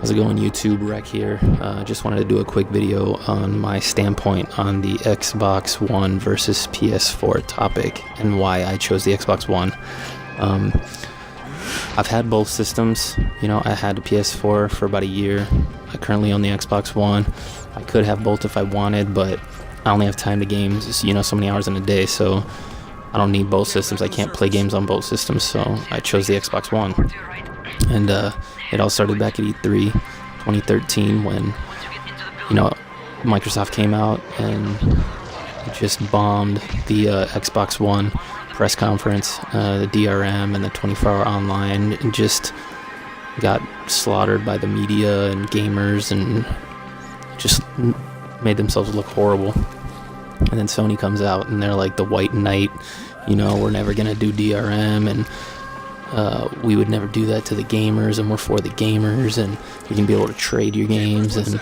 How's it going, YouTube? Rec here. Just wanted to do a quick video on my standpoint on the Xbox One versus PS4 topic and why I chose the Xbox One. I've had both systems. I had a PS4 for about a year. I currently own the Xbox One. I could have both if I wanted, but I only have time to game, so many hours in a day, so I don't need both systems. I can't play games on both systems, so I chose the Xbox One. And it all started back at E3 2013 when, Microsoft came out and just bombed the Xbox One press conference, the DRM and the 24-hour online, and just got slaughtered by the media and gamers and just made themselves look horrible. And then Sony comes out and they're like the white knight, we're never going to do DRM, and we would never do that to the gamers, and we're for the gamers, and you can be able to trade your games and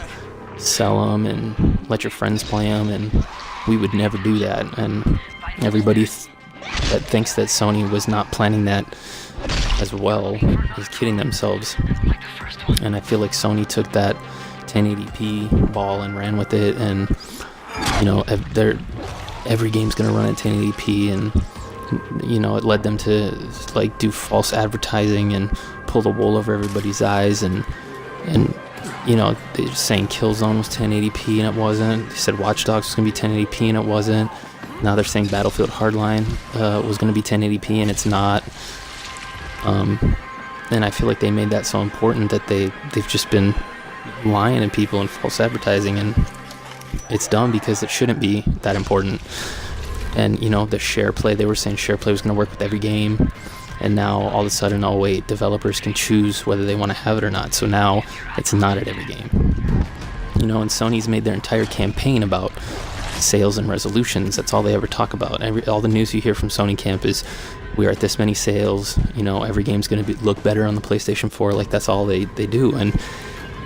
sell them and let your friends play them, and we would never do that. And everybody that thinks that Sony was not planning that as well is kidding themselves. And I feel like Sony took that 1080p ball and ran with it, and every game's gonna run at 1080p, and it led them to do false advertising and pull the wool over everybody's eyes, and they're saying Killzone was 1080p and it wasn't. They said Watch Dogs was gonna be 1080p and it wasn't. Now they're saying Battlefield Hardline was gonna be 1080p and it's not. And I feel like they made that so important that they've just been lying to people and false advertising, and it's dumb because it shouldn't be that important. And the share play, they were saying share play was going to work with every game, and now all of a sudden, oh wait, developers can choose whether they want to have it or not, so now it's not at every game. And Sony's made their entire campaign about sales and resolutions. That's all they ever talk about. All the news you hear from Sony camp is we're at this many sales, every game's going to look better on the PlayStation 4. That's all they do. And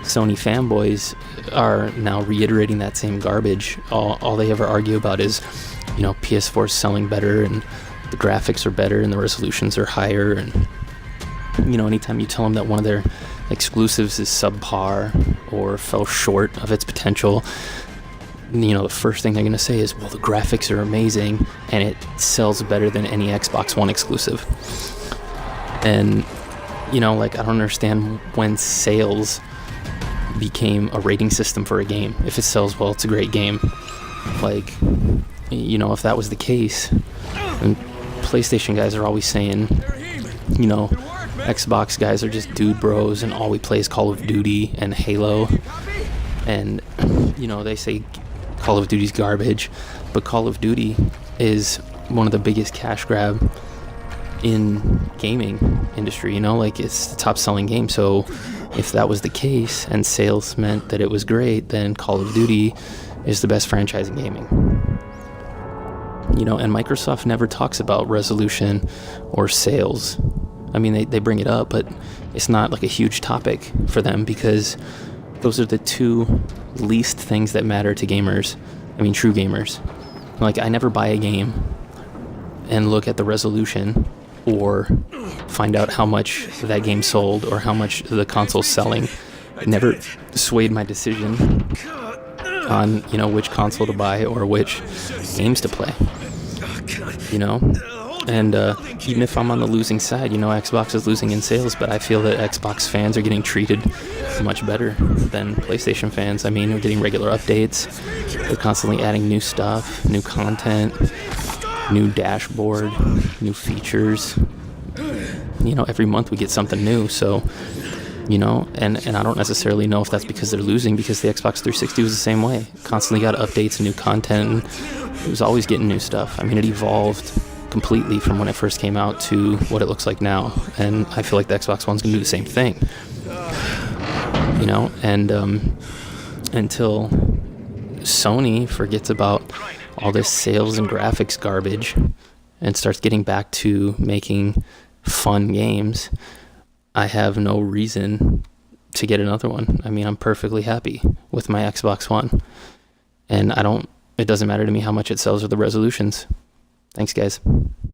Sony fanboys are now reiterating that same garbage. All they ever argue about is PS4 is selling better, and the graphics are better, and the resolutions are higher, and anytime you tell them that one of their exclusives is subpar or fell short of its potential, the first thing they're going to say is, well, the graphics are amazing and it sells better than any Xbox One exclusive. And I don't understand when sales became a rating system for a game. If it sells well, it's a great game. If that was the case, and PlayStation guys are always saying, Xbox guys are just dude bros and all we play is Call of Duty and Halo, and they say Call of Duty's garbage, but Call of Duty is one of the biggest cash grab in gaming industry. It's the top selling game. So if that was the case and sales meant that it was great, then Call of Duty is the best franchise in gaming. And Microsoft never talks about resolution or sales. I mean, they bring it up, but it's not like a huge topic for them, because those are the two least things that matter to gamers. I mean, true gamers. I never buy a game and look at the resolution or find out how much that game sold or how much the console's selling. It never swayed my decision on which console to buy or which games to play. And even if I'm on the losing side, Xbox is losing in sales, but I feel that Xbox fans are getting treated much better than PlayStation fans. I mean, we're getting regular updates. They're constantly adding new stuff, new content, new dashboard, new features. Every month we get something new. So, and I don't necessarily know if that's because they're losing, because the Xbox 360 was the same way. Constantly got updates and new content, and it was always getting new stuff. I mean, it evolved completely from when it first came out to what it looks like now. And I feel like the Xbox One's going to do the same thing. And until Sony forgets about all this sales and graphics garbage and starts getting back to making fun games, I have no reason to get another one. I mean, I'm perfectly happy with my Xbox One, and it doesn't matter to me how much it sells or the resolutions. Thanks, guys.